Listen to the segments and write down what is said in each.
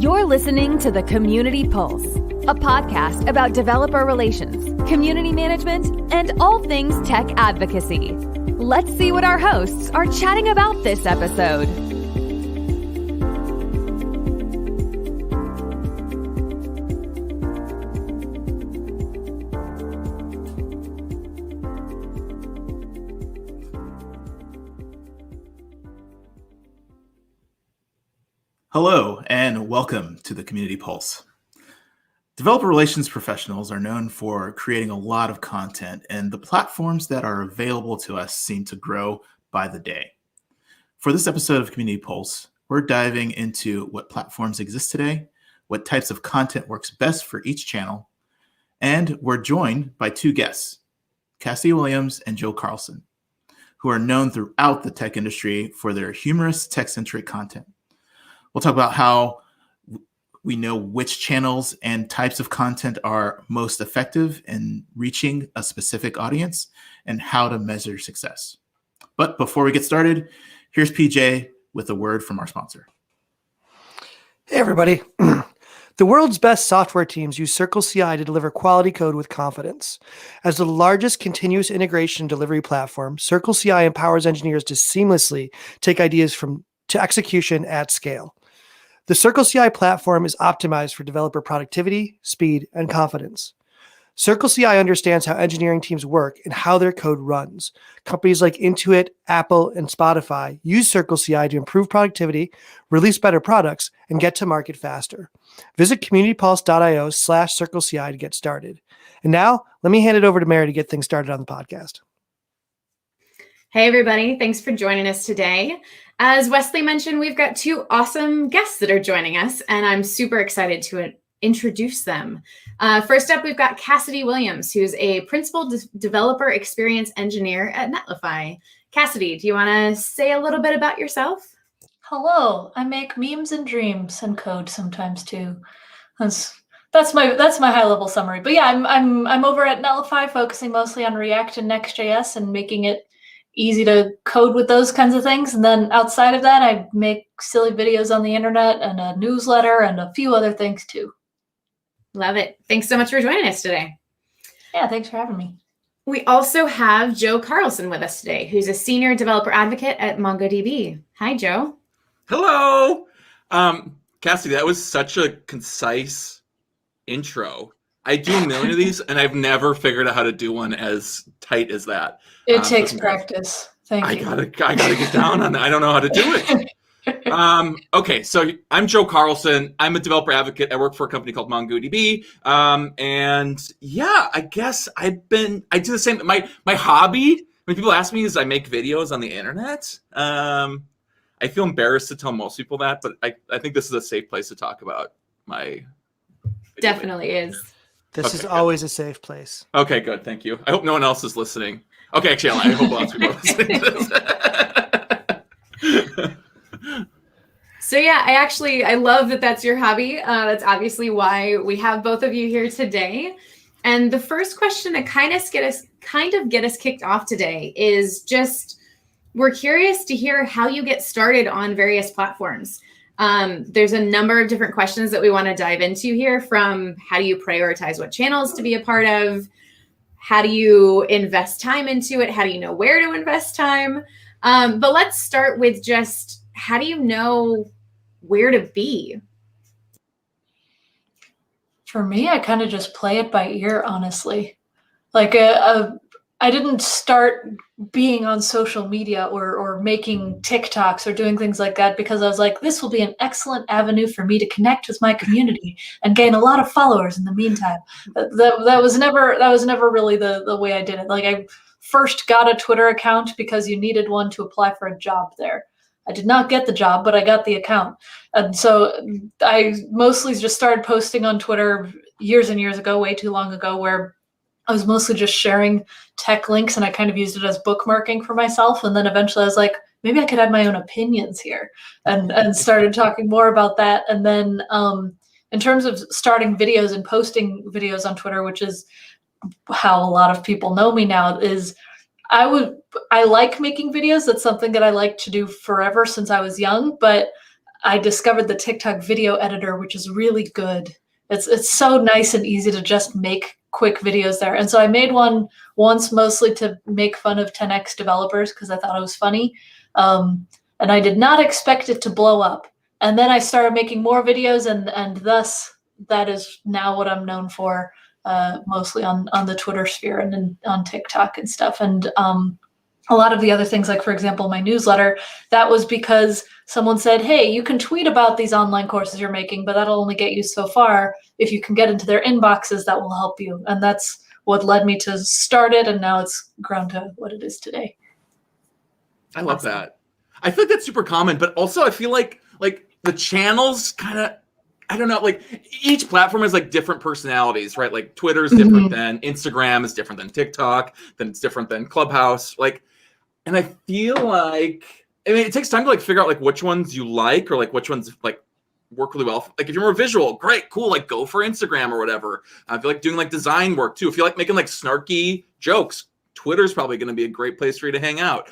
You're listening to the Community Pulse, a podcast about developer relations, community management, and all things tech advocacy. Let's see what our hosts are chatting about this episode. Hello, and welcome to the Community Pulse. Developer relations professionals are known for creating a lot of content, and the platforms that are available to us seem to grow by the day. For this episode of Community Pulse, we're diving into what platforms exist today, what types of content works best for each channel, and we're joined by two guests, Cassidy Williams and Joe Karlsson, who are known throughout the tech industry for their humorous, tech-centric content. We'll talk about how we know which channels and types of content are most effective in reaching a specific audience and how to measure success. But before we get started, here's PJ with a word from our sponsor. Hey, everybody. The world's best software teams use Circle CI to deliver quality code with confidence. As the largest continuous integration delivery platform, Circle CI empowers engineers to seamlessly take ideas to execution at scale. The Circle CI platform is optimized for developer productivity, speed, and confidence. Circle CI understands how engineering teams work and how their code runs. Companies like Intuit, Apple, and Spotify use Circle CI to improve productivity, release better products, and get to market faster. Visit communitypulse.io/CircleCI to get started. And now, let me hand it over to Mary to get things started on the podcast. Hey, everybody. Thanks for joining us today. As Wesley mentioned, we've got two awesome guests that are joining us, and I'm super excited to introduce them. First up, we've got Cassidy Williams, who's a principal developer experience engineer at Netlify. Cassidy, do you want to say a little bit about yourself? Hello, I make memes and dreams and code sometimes too. That's my high level summary. But yeah, I'm over at Netlify, focusing mostly on React and Next.js and making it easy to code with those kinds of things. And then outside of that, I make silly videos on the internet and a newsletter and a few other things too. Love it. Thanks so much for joining us today. Yeah, thanks for having me. We also have Joe Karlsson with us today, who's a senior developer advocate at MongoDB. Hi, Joe. Hello. Cassidy, that was such a concise intro. I do a million of these, and I've never figured out how to do one as tight as that. It takes practice. Thank you. I gotta get down on that. I don't know how to do it. Okay, so I'm Joe Karlsson. I'm a developer advocate. I work for a company called MongoDB. And yeah, I guess I do the same. My hobby, when people ask me, is I make videos on the internet. I feel embarrassed to tell most people that, but I think this is a safe place to talk about my. Definitely is. This is always a safe place. Okay, good. Thank you. I hope no one else is listening. Okay, actually, I hope lots of people are listening to this. So yeah, I love that that's your hobby. That's obviously why we have both of you here today. And the first question to kind of get us kicked off today is just, we're curious to hear how you get started on various platforms. There's a number of different questions that we want to dive into here, from how do you prioritize what channels to be a part of? How do you invest time into it? How do you know where to invest time? But let's start with just, how do you know where to be? For me, I kind of just play it by ear, honestly. Like I didn't start being on social media or making TikToks or doing things like that because I was like, this will be an excellent avenue for me to connect with my community and gain a lot of followers in the meantime. That was never really the way I did it. Like, I first got a Twitter account because you needed one to apply for a job there. I did not get the job, but I got the account. And so I mostly just started posting on Twitter years and years ago, way too long ago, where I was mostly just sharing tech links, and I kind of used it as bookmarking for myself. And then eventually I was like, maybe I could add my own opinions here, and started talking more about that. And then in terms of starting videos and posting videos on Twitter, which is how a lot of people know me now, is I like making videos. That's something that I like to do forever since I was young, but I discovered the TikTok video editor, which is really good. It's so nice and easy to just make quick videos there. And so I made one once mostly to make fun of 10x developers because I thought it was funny. And I did not expect it to blow up. And then I started making more videos, and thus that is now what I'm known for, mostly on the Twitter sphere and then on TikTok and stuff. And a lot of the other things, like, for example, my newsletter, that was because someone said, hey, you can tweet about these online courses you're making, but that'll only get you so far. If you can get into their inboxes, that will help you. And that's what led me to start it. And now it's grown to what it is today. I love that. I feel like that's super common, but also I feel like the channels kind of, I don't know, like each platform has like different personalities, right? Like Twitter is different than Instagram, is different than TikTok, then it's different than Clubhouse. Like, and I feel like, I mean, it takes time to like figure out like which ones you like or like which ones like work really well. Like if you're more visual, great, cool, like go for Instagram or whatever. I feel like doing like design work too. If you like making like snarky jokes, Twitter's probably going to be a great place for you to hang out.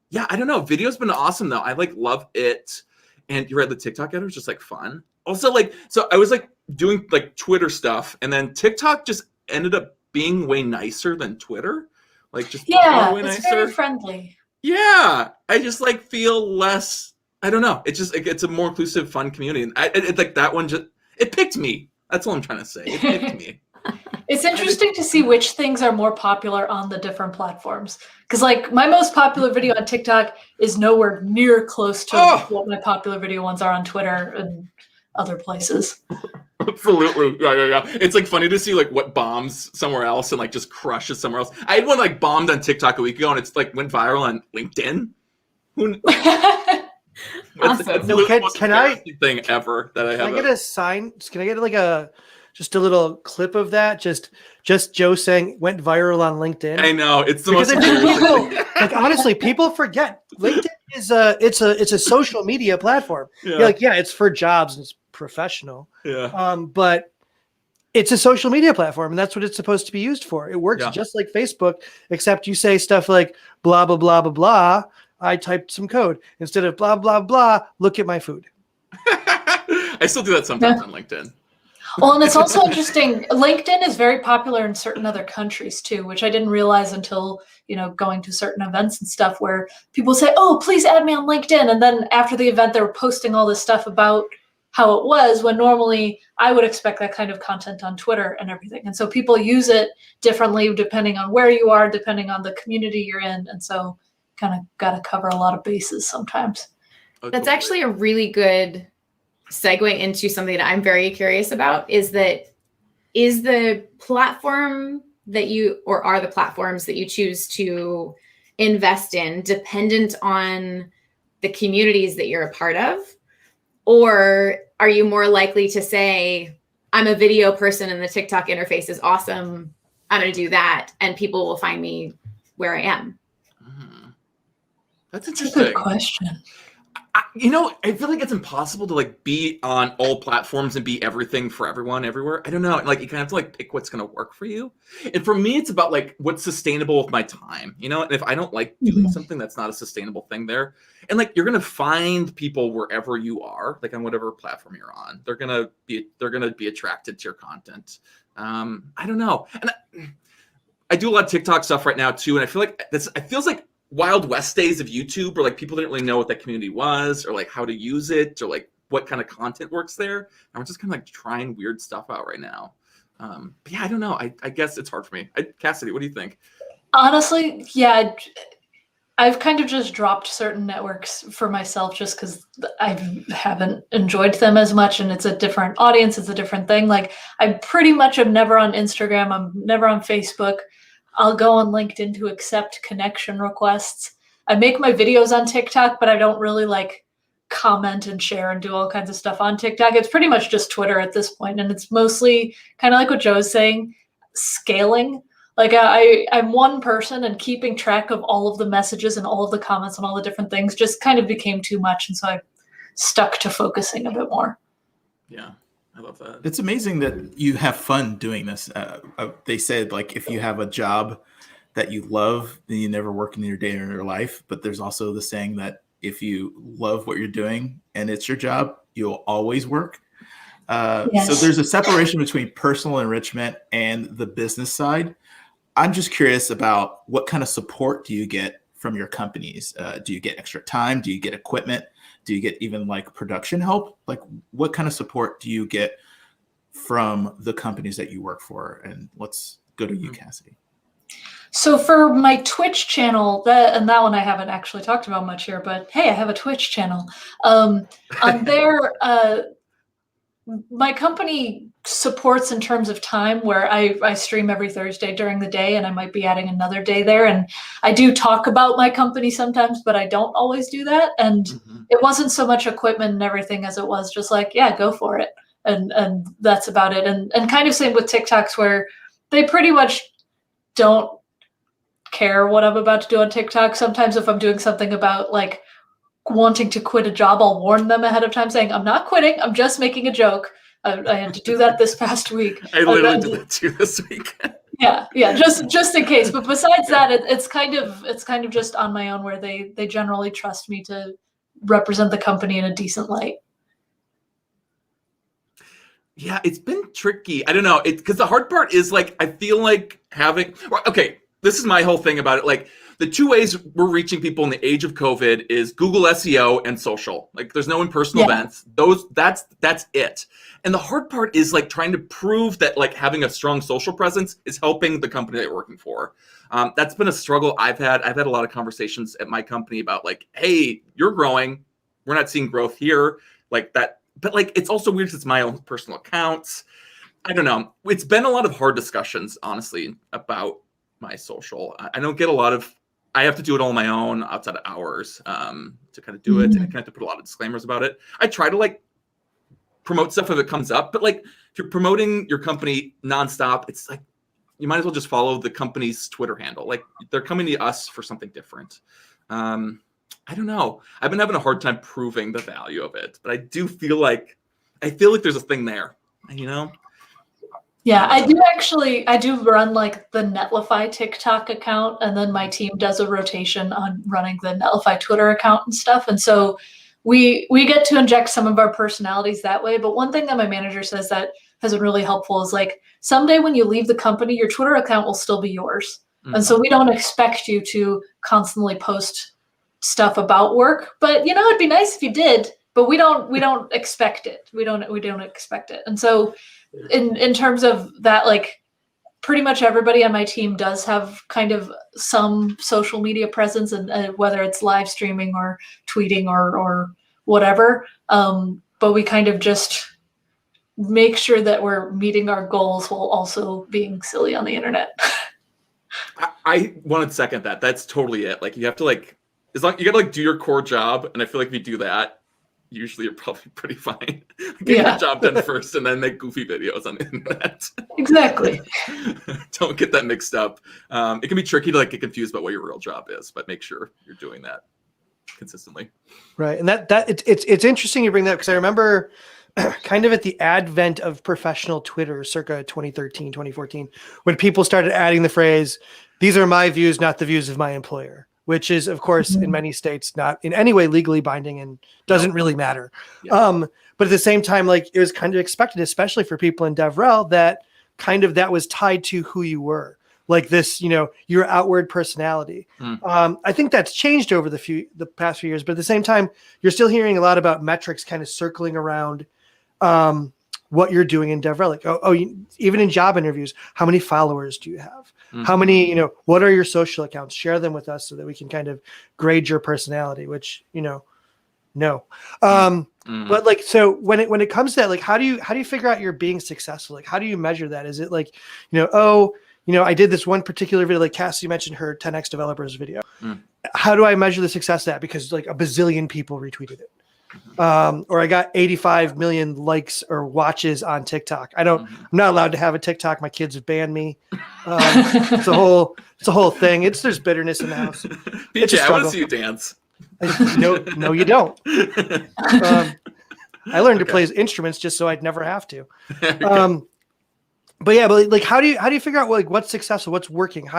Yeah, I don't know. Video's been awesome though. I like love it. And you're right, the TikTok editor is just like fun. Also, like, so I was like doing like Twitter stuff, and then TikTok just ended up being way nicer than Twitter. Like, just way it's nicer. very friendly. Yeah, I just like feel less. I don't know. It's just it's a more inclusive, fun community, and it like that one it picked me. That's all I'm trying to say. It picked me. It's interesting to see which things are more popular on the different platforms. Because like my most popular video on TikTok is nowhere near close to what my popular video ones are on Twitter and other places. Absolutely. Yeah. It's like funny to see like what bombs somewhere else and like just crushes somewhere else. I had one like bombed on TikTok a week ago and it's like went viral on LinkedIn. Awesome. Can I thing ever that I have? Can I get a sign? Can I get like just a little clip of that? Just Joe saying went viral on LinkedIn. I know it's the because most. like honestly, people forget LinkedIn is it's a social media platform. Yeah. You're like, yeah, it's for jobs and it's professional. Yeah. But it's a social media platform, and that's what it's supposed to be used for. It works just like Facebook, except you say stuff like blah blah blah blah blah. I typed some code instead of blah blah blah. Look at my food. I still do that sometimes on LinkedIn. Well, and it's also interesting. LinkedIn is very popular in certain other countries too, which I didn't realize until, going to certain events and stuff where people say, oh, please add me on LinkedIn. And then after the event, they were posting all this stuff about how it was, when normally I would expect that kind of content on Twitter and everything. And so people use it differently depending on where you are, depending on the community you're in. And so kind of got to cover a lot of bases sometimes. That's actually a really good segue into something that I'm very curious about, is the platform that you, or are the platforms that you choose to invest in dependent on the communities that you're a part of? Or are you more likely to say, I'm a video person and the TikTok interface is awesome, I'm going to do that, and people will find me where I am? That's interesting. That's a good question. I feel like it's impossible to like be on all platforms and be everything for everyone everywhere. I don't know. Like you kind of have to like pick what's going to work for you. And for me, it's about like what's sustainable with my time, and if I don't like doing something, that's not a sustainable thing there. And like, you're going to find people wherever you are, like on whatever platform you're on, they're going to be attracted to your content. I don't know. And I do a lot of TikTok stuff right now too. And I feel like it feels like Wild West days of YouTube, where like people didn't really know what that community was, or like how to use it, or like what kind of content works there. And we're just kind of like trying weird stuff out right now. But yeah, I don't know. I guess it's hard for me. Cassidy, what do you think? Honestly, yeah, I've kind of just dropped certain networks for myself just because I haven't enjoyed them as much, and it's a different audience. It's a different thing. Like I pretty much am never on Instagram. I'm never on Facebook. I'll go on LinkedIn to accept connection requests. I make my videos on TikTok, but I don't really like comment and share and do all kinds of stuff on TikTok. It's pretty much just Twitter at this point. And it's mostly kind of like what Joe's saying, scaling. Like I'm one person, and keeping track of all of the messages and all of the comments and all the different things just kind of became too much. And so I stuck to focusing a bit more. Yeah. I love that. It's amazing that you have fun doing this. They said, like, if you have a job that you love, then you never work in your day or your life. But there's also the saying that if you love what you're doing and it's your job, you'll always work. Yes. So there's a separation between personal enrichment and the business side. I'm just curious about what kind of support do you get from your companies? Do you get extra time? Do you get equipment? Do you get even like production help? Like what kind of support do you get from the companies that you work for? And let's go to you, Cassidy. So for my Twitch channel, that one I haven't actually talked about much here, but hey, I have a Twitch channel. On there, my company supports in terms of time where I stream every Thursday during the day, and I might be adding another day there. And I do talk about my company sometimes, but I don't always do that. And it wasn't so much equipment and everything as it was just like, yeah, go for it. And that's about it. And kind of same with TikToks, where they pretty much don't care what I'm about to do on TikTok. Sometimes if I'm doing something about like wanting to quit a job, I'll warn them ahead of time saying, I'm not quitting, I'm just making a joke. I had to do that this past week. I literally did that too this week. Yeah, just in case. But besides that, it's kind of just on my own, where they generally trust me to represent the company in a decent light. Yeah, it's been tricky. I don't know. Because the hard part is like, I feel like okay, this is my whole thing about it. Like the two ways we're reaching people in the age of COVID is Google SEO and social. Like there's no in-person events. That's it. And the hard part is like trying to prove that like having a strong social presence is helping the company that you're working for. That's been a struggle I've had. I've had a lot of conversations at my company about like, hey, you're growing. We're not seeing growth here. Like that. But like, it's also weird because it's my own personal accounts. I don't know. It's been a lot of hard discussions, honestly, about my social. I don't get a lot of, I have to do it all on my own outside of hours to kind of do it. And I kind of have to put a lot of disclaimers about it. I try to like promote stuff if it comes up, but like if you're promoting your company nonstop, it's like, you might as well just follow the company's Twitter handle. Like they're coming to us for something different. I don't know. I've been having a hard time proving the value of it, but I feel like there's a thing there, you know? Yeah, I do run like the Netlify TikTok account, and then my team does a rotation on running the Netlify Twitter account and stuff. And so we get to inject some of our personalities that way. But one thing that my manager says that has been really helpful is like someday when you leave the company, your Twitter account will still be yours. And so we don't expect you to constantly post stuff about work, but you know, it'd be nice if you did, but we don't expect it. We don't expect it. And so in terms of that, like pretty much everybody on my team does have kind of some social media presence, and whether it's live streaming or tweeting or whatever. But we kind of just make sure that we're meeting our goals while also being silly on the internet. I want to second that. That's totally it. Like you have to like, as long you got to like do your core job, and I feel like if you do that, usually you're probably pretty fine. Get your job done first, and then make goofy videos on the internet. Exactly. Don't get that mixed up. It can be tricky to like get confused about what your real job is, but make sure you're doing that consistently. Right, and it's interesting you bring that, because I remember kind of at the advent of professional Twitter, circa 2013, 2014, when people started adding the phrase, "These are my views, not the views of my employer," which is, of course, in many states not in any way legally binding and doesn't really matter. Yeah. But at the same time, like it was kind of expected, especially for people in DevRel, that was tied to who you were, like this, you know, your outward personality. I think that's changed over the past few years, but at the same time, you're still hearing a lot about metrics kind of circling around what you're doing in DevRel. Like, even in job interviews, how many followers do you have? How many, you know, what are your social accounts? Share them with us so that we can kind of grade your personality, which, you know, no. But like, so when it comes to that, like, how do you figure out you're being successful? Like, how do you measure that? Is it like, you know, I did this one particular video, like Cassidy mentioned her 10X developers video. How do I measure the success of that? Because like a bazillion people retweeted it. Or I got 85 million likes or watches on TikTok. I'm not allowed to have a TikTok. My kids have banned me. It's a whole thing. There's bitterness in the house. BJ, I want to see you dance. No, you don't. I learned to play instruments just so I'd never have to. But like, how do you figure out like what's successful, what's working?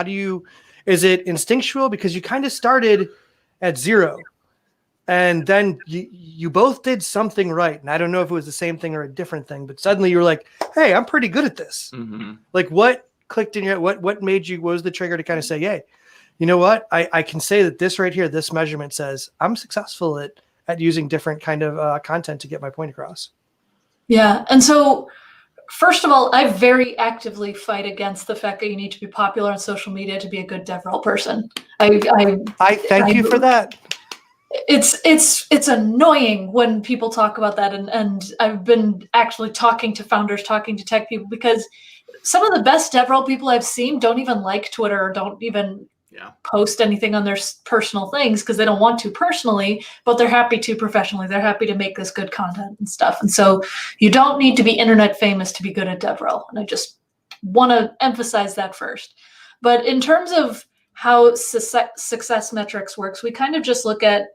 Is it instinctual? Because you kind of started at zero. And then you both did something right. And I don't know if it was the same thing or a different thing, but suddenly you were like, hey, I'm pretty good at this. Mm-hmm. Like what clicked in your, what made you, what was the trigger to kind of say, hey, you know what? I can say that this right here, this measurement says I'm successful at using different kind of content to get my point across. Yeah. And so first of all, I very actively fight against the fact that you need to be popular on social media to be a good DevRel person. I thank you for that. It's annoying when people talk about that, and I've been actually talking to founders, talking to tech people, because some of the best DevRel people I've seen don't even like Twitter or don't even post anything on their personal things because they don't want to personally, but they're happy to professionally. They're happy to make this good content and stuff. And so you don't need to be internet famous to be good at DevRel. And I just want to emphasize that first. But in terms of how success metrics works, we kind of just look at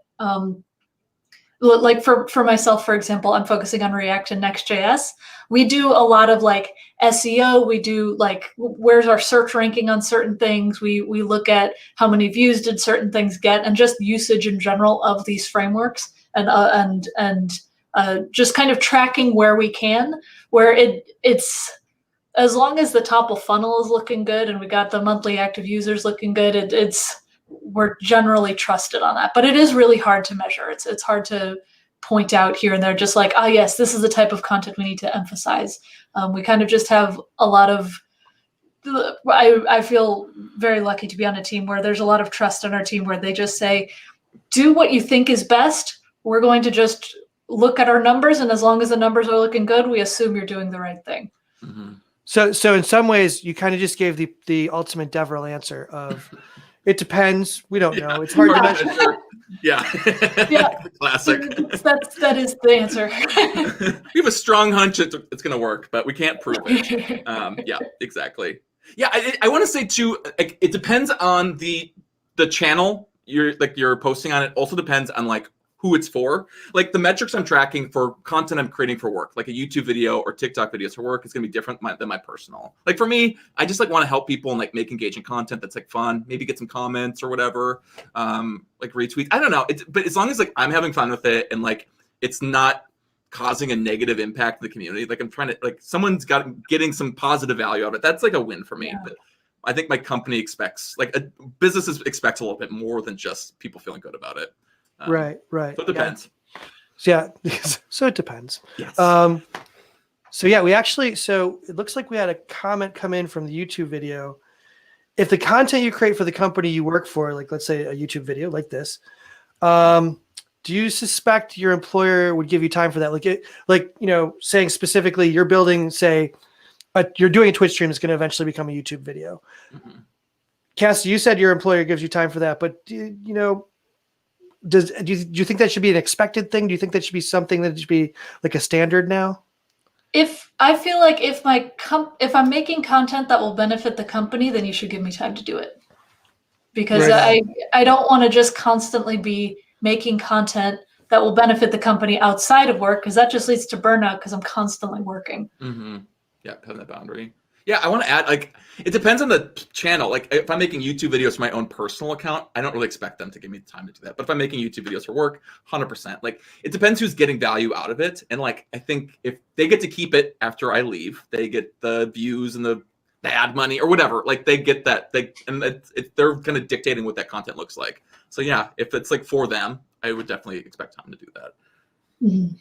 like for myself, for example, I'm focusing on React and Next.js. We do a lot of like SEO. We do like, where's our search ranking on certain things? We look at how many views did certain things get, and just usage in general of these frameworks, and just kind of tracking where we can, where it's as long as the top of funnel is looking good and we got the monthly active users looking good, we're generally trusted on that. But it is really hard to measure. It's hard to point out here and there, just like, oh yes, this is the type of content we need to emphasize. We kind of just have a lot of, I feel very lucky to be on a team where there's a lot of trust on our team, where they just say, do what you think is best. We're going to just look at our numbers, and as long as the numbers are looking good, we assume you're doing the right thing. Mm-hmm. So in some ways, you kind of just gave the ultimate DevRel answer of, it depends. We don't know. It's hard to measure. Yeah. Classic. That is the answer. We have a strong hunch it's going to work, but we can't prove it. Yeah, exactly. Yeah, I want to say too, like, it depends on the channel you're posting on. It also depends on like who it's for. Like the metrics I'm tracking for content I'm creating for work, like a YouTube video or TikTok videos for work, is going to be different than my personal. Like for me, I just like want to help people and like make engaging content that's like fun, maybe get some comments or whatever, like retweets. I don't know. But as long as like I'm having fun with it and like it's not causing a negative impact to the community, like I'm trying to, like someone's getting some positive value out of it, that's like a win for me. Yeah. But I think my company expects, like businesses expect a little bit more than just people feeling good about it. Right. So it depends. Yeah. So it depends. Yes. So it looks like we had a comment come in from the YouTube video. If the content you create for the company you work for, like let's say a YouTube video like this, do you suspect your employer would give you time for that? Saying specifically you're building, say, you're doing a Twitch stream that's going to eventually become a YouTube video. Mm-hmm. Cass, you said your employer gives you time for that, but do you think that should be an expected thing? Do you think that should be something that should be like a standard now? If I feel like if I'm making content that will benefit the company, then you should give me time to do it, because right. I don't want to just constantly be making content that will benefit the company outside of work, because that just leads to burnout because I'm constantly working. Mm-hmm. Yeah, having that boundary. Yeah, I want to add, like, it depends on the channel. Like, if I'm making YouTube videos for my own personal account, I don't really expect them to give me the time to do that. But if I'm making YouTube videos for work, 100%. Like, it depends who's getting value out of it. And, like, I think if they get to keep it after I leave, they get the views and the ad money or whatever. Like, they get that. They're kind of dictating what that content looks like. So, yeah, if it's, like, for them, I would definitely expect them to do that. Mm-hmm.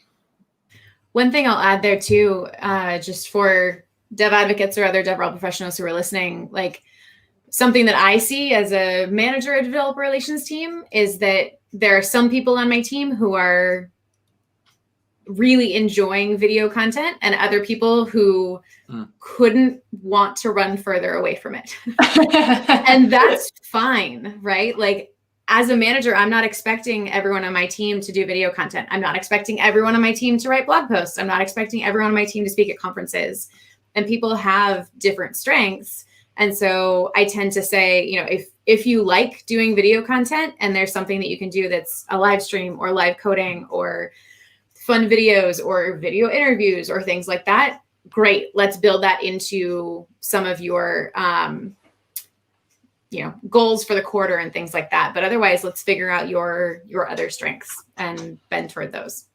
One thing I'll add there, too, just for dev advocates or other DevRel professionals who are listening, like something that I see as a manager of developer relations team is that there are some people on my team who are really enjoying video content and other people who couldn't want to run further away from it. And that's fine, right? Like as a manager, I'm not expecting everyone on my team to do video content. I'm not expecting everyone on my team to write blog posts. I'm not expecting everyone on my team to speak at conferences. And people have different strengths. And so I tend to say, if you like doing video content and there's something that you can do that's a live stream or live coding or fun videos or video interviews or things like that, great. Let's build that into some of your goals for the quarter and things like that. But otherwise, let's figure out your other strengths and bend toward those.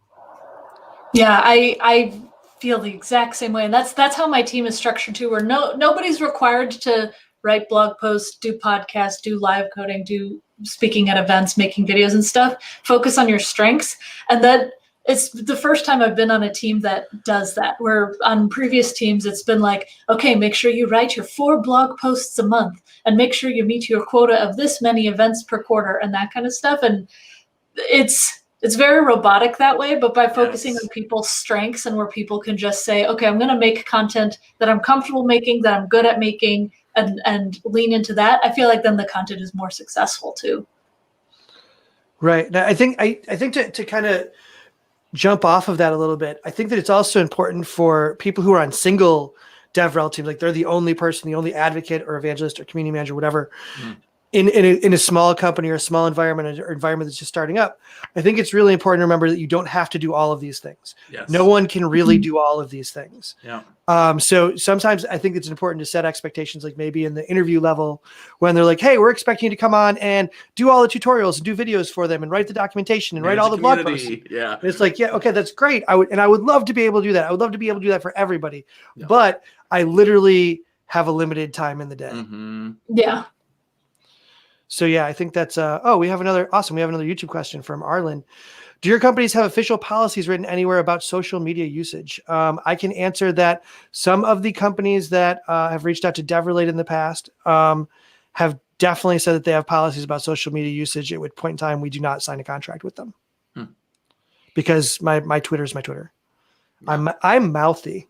Yeah, I feel the exact same way. And that's how my team is structured too, where nobody's required to write blog posts, do podcasts, do live coding, do speaking at events, making videos and stuff. Focus on your strengths. And that it's the first time I've been on a team that does that, where on previous teams, it's been like, okay, make sure you write your 4 blog posts a month and make sure you meet your quota of this many events per quarter and that kind of stuff. And it's very robotic that way, but by focusing on people's strengths and where people can just say, okay, I'm going to make content that I'm comfortable making, that I'm good at making, and lean into that, I feel like then the content is more successful too. Right. Now, I think to kind of jump off of that a little bit, I think that it's also important for people who are on single DevRel teams, like they're the only person, the only advocate or evangelist or community manager, whatever, in a small company or a small environment or environment that's just starting up. I think it's really important to remember that you don't have to do all of these things. Yes. No one can really do all of these things. Yeah. So sometimes I think it's important to set expectations, like maybe in the interview level when they're like, hey, we're expecting you to come on and do all the tutorials and do videos for them and write the documentation and write all the blog posts. Yeah. And it's like, yeah, okay, that's great. I would love to be able to do that. I would love to be able to do that for everybody. Yeah. But I literally have a limited time in the day. Mm-hmm. Yeah. So yeah, I think that's we have another YouTube question from Arlen. Do your companies have official policies written anywhere about social media usage? I can answer that. Some of the companies that have reached out to DevRelate in the past have definitely said that they have policies about social media usage. At which point in time, we do not sign a contract with them because my Twitter is my Twitter. Yeah. I'm mouthy.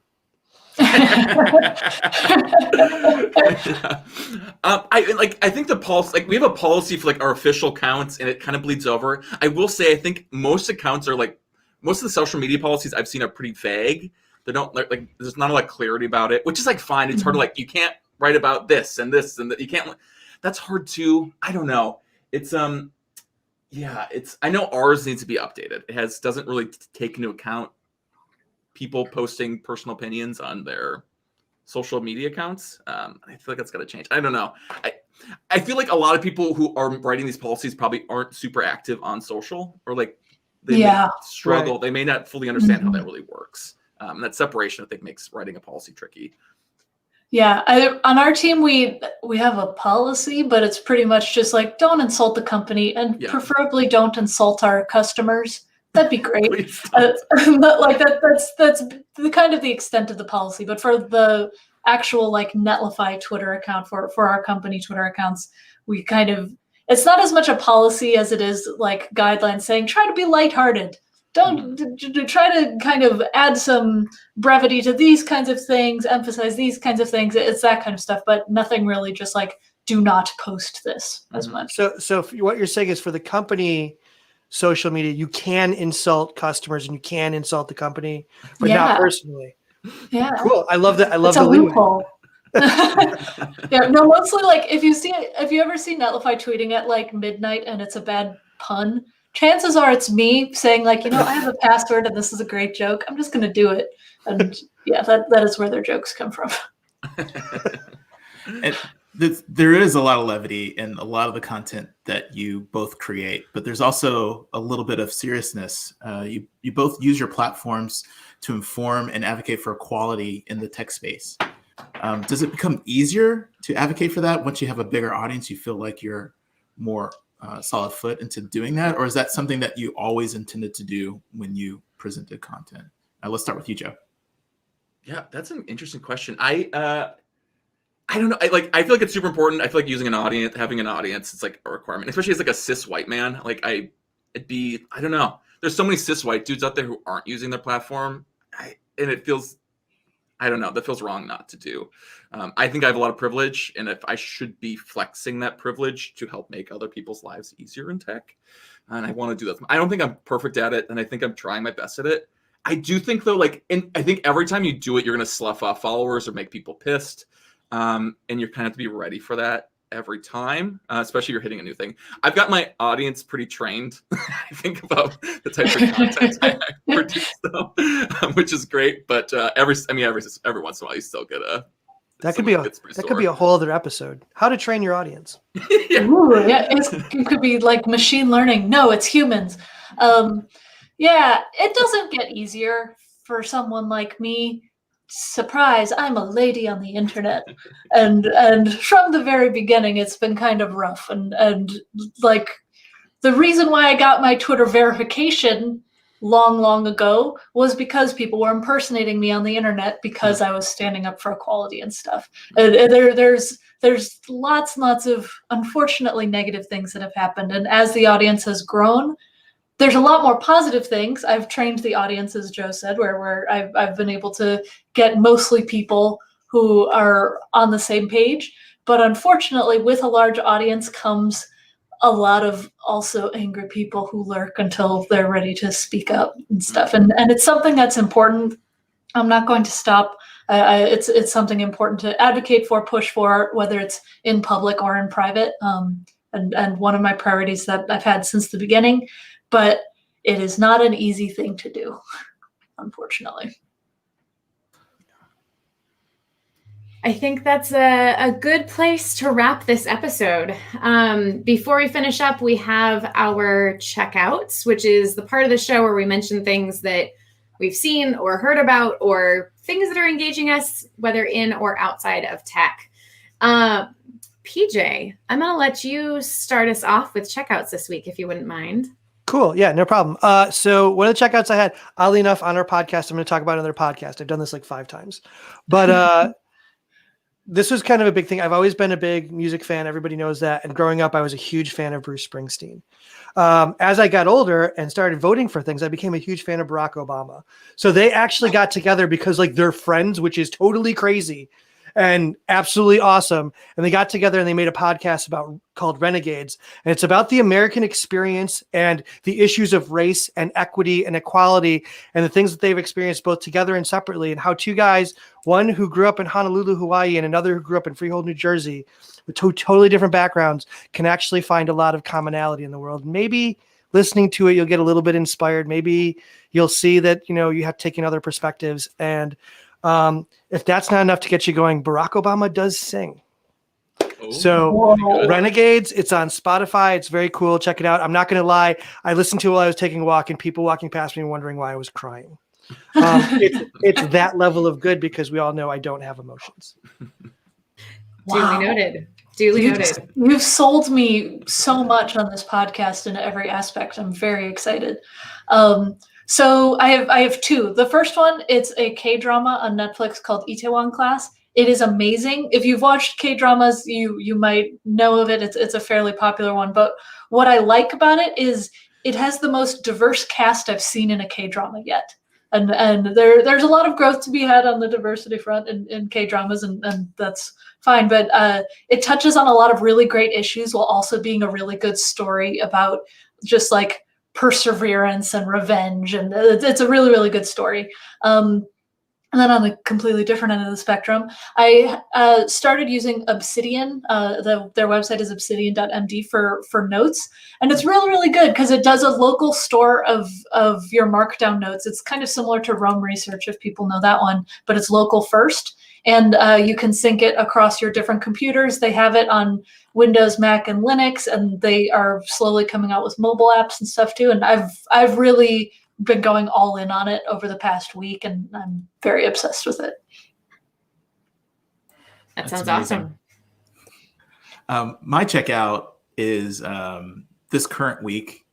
I think the policy, like we have a policy for like our official accounts and it kind of bleeds over. I will say, I think most accounts are like, most of the social media policies I've seen are pretty vague. They don't like, there's not a lot of clarity about it, which is like fine. It's hard to like, you can't write about this and that. You can't, that's hard too. I don't know. It's, I know ours needs to be updated. It doesn't really take into account people posting personal opinions on their social media accounts. I feel like that's got to change. I don't know. I feel like a lot of people who are writing these policies probably aren't super active on social, or like they may struggle. Right. They may not fully understand how that really works. That separation, I think, makes writing a policy tricky. Yeah, on our team, we have a policy, but it's pretty much just like, don't insult the company and preferably don't insult our customers. That'd be great. But like that's the kind of the extent of the policy. But for the actual like Netlify Twitter account for our company Twitter accounts, we kind of, it's not as much a policy as it is like guidelines saying try to be lighthearted. Don't try to kind of add some brevity to these kinds of things, emphasize these kinds of things. It's that kind of stuff, but nothing really just like do not post this as much. So what you're saying is for the company social media, you can insult customers and you can insult the company, but not personally. Yeah. Cool. I love that. I love the loophole. Mostly like if you ever see Netlify tweeting at like midnight and it's a bad pun, chances are it's me saying like, I have a password and this is a great joke. I'm just going to do it. And that is where their jokes come from. And there is a lot of levity in a lot of the content that you both create, but there's also a little bit of seriousness. You both use your platforms to inform and advocate for equality in the tech space. Does it become easier to advocate for that once you have a bigger audience? You feel like you're more solid foot into doing that, or is that something that you always intended to do when you presented content? Let's start with you, Joe. Yeah, that's an interesting question. I don't know. I feel like it's super important. I feel like having an audience, it's like a requirement, especially as like a cis white man. Like I don't know. There's so many cis white dudes out there who aren't using their platform. That feels wrong not to do. I think I have a lot of privilege, and if I should be flexing that privilege to help make other people's lives easier in tech, and I want to do that. I don't think I'm perfect at it, and I think I'm trying my best at it. I do think though, I think every time you do it, you're going to slough off followers or make people pissed. And you're kind of have to be ready for that every time, especially if you're hitting a new thing. I've got my audience pretty trained, I think, about the types of content I produce, though, which is great. But every once in a while, you still get That could be a whole other episode. How to train your audience. Yeah. Ooh, yeah, it could be like machine learning. No, it's humans. Yeah, it doesn't get easier for someone like me. Surprise, I'm a lady on the internet. And from the very beginning, it's been kind of rough. And like the reason why I got my Twitter verification long ago was because people were impersonating me on the internet because I was standing up for equality and stuff. And there's lots and lots of unfortunately negative things that have happened. And as the audience has grown, there's a lot more positive things. I've trained the audience, as Joe said, where I've been able to get mostly people who are on the same page. But unfortunately, with a large audience comes a lot of also angry people who lurk until they're ready to speak up and stuff. And it's something that's important. I'm not going to stop. It's something important to advocate for, push for, whether it's in public or in private. And one of my priorities that I've had since the beginning, but it is not an easy thing to do, unfortunately. I think that's a good place to wrap this episode. Before we finish up, we have our checkouts, which is the part of the show where we mention things that we've seen or heard about or things that are engaging us, whether in or outside of tech. PJ, I'm going to let you start us off with checkouts this week, if you wouldn't mind. Cool. Yeah, no problem. So one of the checkouts I had, oddly enough, on our podcast, I'm going to talk about another podcast. I've done this like 5 times, but this was kind of a big thing. I've always been a big music fan. Everybody knows that. And growing up, I was a huge fan of Bruce Springsteen. As I got older and started voting for things, I became a huge fan of Barack Obama. So they actually got together because like they're friends, which is totally crazy and absolutely awesome. And they got together and they made a podcast called Renegades. And it's about the American experience and the issues of race and equity and equality and the things that they've experienced both together and separately, and how 2 guys, one who grew up in Honolulu, Hawaii, and another who grew up in Freehold, New Jersey, with totally different backgrounds, can actually find a lot of commonality in the world. Maybe listening to it, you'll get a little bit inspired. Maybe you'll see that, you have to take in other perspectives. And if that's not enough to get you going, Barack Obama does sing. So Renegades, it's on Spotify. It's very cool. Check it out. I'm not going to lie. I listened to it while I was taking a walk and people walking past me wondering why I was crying. It's that level of good because we all know I don't have emotions. Wow. Duly noted. You've sold me so much on this podcast in every aspect. I'm very excited. So I have 2. The first one, it's a K-drama on Netflix called Itaewon Class. It is amazing. If you've watched K-dramas, you might know of it. It's a fairly popular one. But what I like about it is it has the most diverse cast I've seen in a K-drama yet. And there's a lot of growth to be had on the diversity front in K-dramas, and that's fine. But it touches on a lot of really great issues while also being a really good story about just like perseverance and revenge. And it's a really, really good story. And then on the completely different end of the spectrum, I started using Obsidian. Their website is obsidian.md for notes. And it's really, really good because it does a local store of your markdown notes. It's kind of similar to Rome Research, if people know that one, but it's local first. And you can sync it across your different computers. They have it on Windows, Mac, and Linux, and they are slowly coming out with mobile apps and stuff too. And I've really been going all in on it over the past week, and I'm very obsessed with it. That sounds awesome. My checkout is this current week.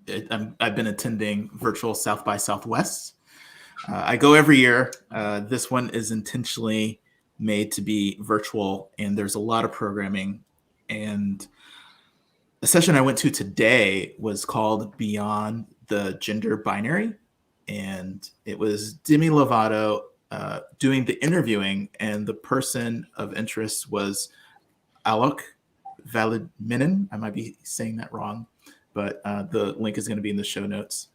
I've been attending virtual South by Southwest. I go every year. This one is intentionally made to be virtual, and there's a lot of programming. And the session I went to today was called Beyond the Gender Binary, and it was Demi Lovato doing the interviewing, and the person of interest was Alok Validminen. I might be saying that wrong, but the link is going to be in the show notes.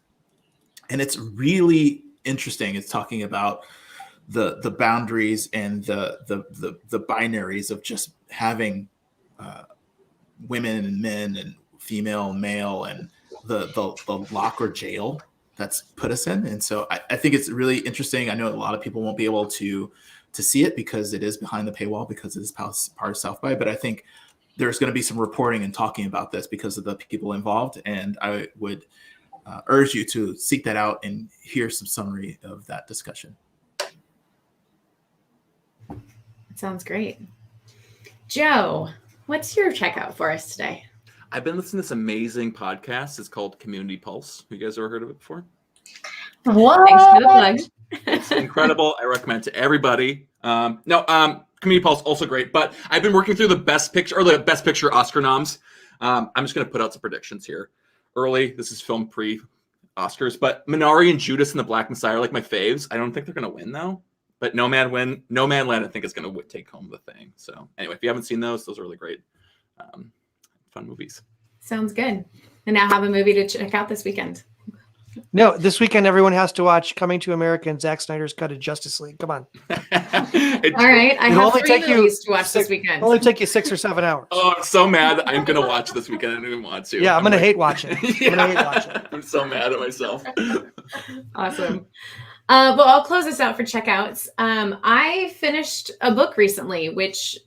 And it's really interesting. It's talking about the boundaries and the binaries of just having women and men and female and male, and the lock or jail that's put us in. And so I think it's really interesting. I know a lot of people won't be able to to see it because it is behind the paywall because it is part of South by. But I think there's going to be some reporting and talking about this because of the people involved. And I would urge you to seek that out and hear some summary of that discussion. Sounds great. Joe, what's your checkout for us today? I've been listening to this amazing podcast. It's called Community Pulse. You guys ever heard of it before? What? Thanks for the plug. It's incredible. I recommend it to everybody. Community Pulse also great. But I've been working through the Best Picture Oscar noms. I'm just going to put out some predictions here. Early, this is film pre-Oscars, but Minari and Judas and the Black Messiah are like my faves. I don't think they're going to win though. But No Man Land, I think is going to take home the thing. So anyway, if you haven't seen those are really great, fun movies. Sounds good. And now have a movie to check out this weekend. No, this weekend everyone has to watch Coming to America and Zack Snyder's cut of Justice League. Come on. All right, I have 3 movies to watch this weekend. It'll only take you 6 or 7 hours. Oh, I'm so mad. I'm going to watch this weekend. I don't even want to. Yeah, I'm going to hate watch it. I'm so mad at myself. Awesome. Well, I'll close this out for checkouts. I finished a book recently, which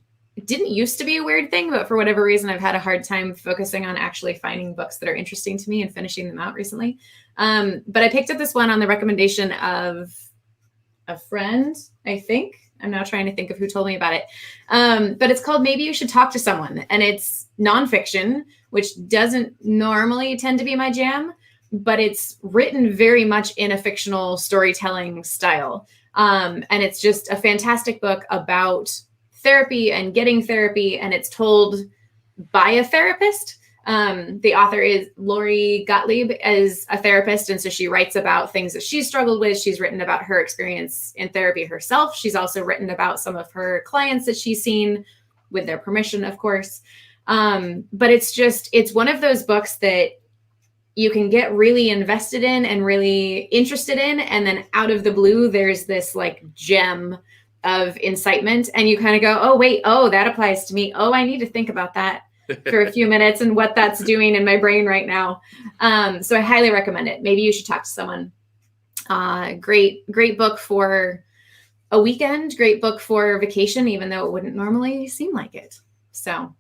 didn't used to be a weird thing, but for whatever reason, I've had a hard time focusing on actually finding books that are interesting to me and finishing them out recently. But I picked up this one on the recommendation of a friend, I think. I'm now trying to think of who told me about it. But it's called Maybe You Should Talk to Someone. And it's nonfiction, which doesn't normally tend to be my jam, but it's written very much in a fictional storytelling style. And it's just a fantastic book about therapy and getting therapy. And it's told by a therapist. The author is Lori Gottlieb, is a therapist. And so she writes about things that she's struggled with. She's written about her experience in therapy herself. She's also written about some of her clients that she's seen with their permission, of course. But it's one of those books that you can get really invested in and really interested in. And then out of the blue, there's this like gem of incitement. And you kind of go, oh, wait, oh, that applies to me. Oh, I need to think about that for a few minutes and what that's doing in my brain right now. So I highly recommend it. Maybe you should talk to someone. Great book for a weekend, great book for vacation, even though it wouldn't normally seem like it. So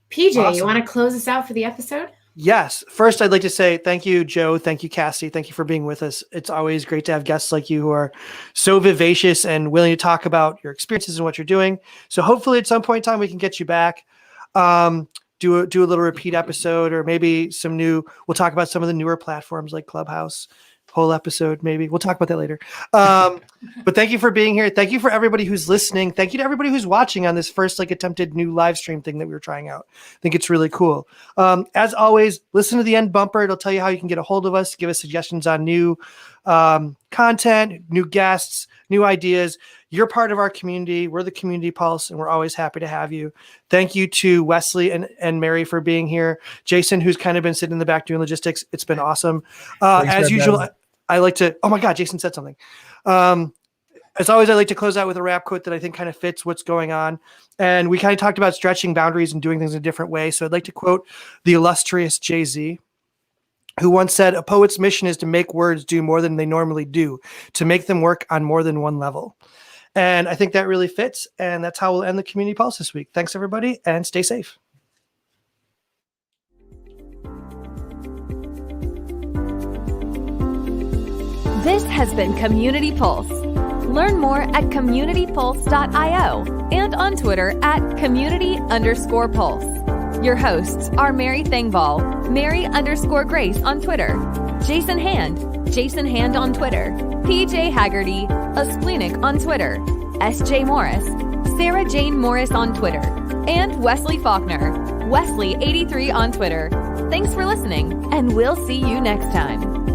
PJ, awesome. You want to close us out for the episode? Yes. First, I'd like to say thank you, Joe. Thank you, Cassidy. Thank you for being with us. It's always great to have guests like you who are so vivacious and willing to talk about your experiences and what you're doing. So hopefully at some point in time, we can get you back. Do a little repeat episode, or maybe we'll talk about some of the newer platforms like Clubhouse. Whole episode, maybe. We'll talk about that later. But thank you for being here. Thank you for everybody who's listening. Thank you to everybody who's watching on this first attempted new live stream thing that we were trying out. I think it's really cool. As always, listen to the end bumper. It'll tell you how you can get a hold of us, give us suggestions on new content, new guests, new ideas. You're part of our community. We're the Community Pulse, and we're always happy to have you. Thank you to Wesley and Mary for being here. Jason, who's kind of been sitting in the back doing logistics. It's been awesome. As usual, I like to, oh my God, Jason said something. As always, I like to close out with a rap quote that I think kind of fits what's going on. And we kind of talked about stretching boundaries and doing things in a different way. So I'd like to quote the illustrious Jay-Z, who once said, "A poet's mission is to make words do more than they normally do, to make them work on more than one level." And I think that really fits. And that's how we'll end the Community Pulse this week. Thanks, everybody, and stay safe. This has been Community Pulse. Learn more at communitypulse.io and on Twitter at community_pulse. Your hosts are Mary Thangvall, Mary_Grace on Twitter, Jason Hand on Twitter, PJ Haggerty, a Splenic on Twitter, SJ Morris, Sarah Jane Morris on Twitter, and Wesley Faulkner, Wesley83 on Twitter. Thanks for listening, and we'll see you next time.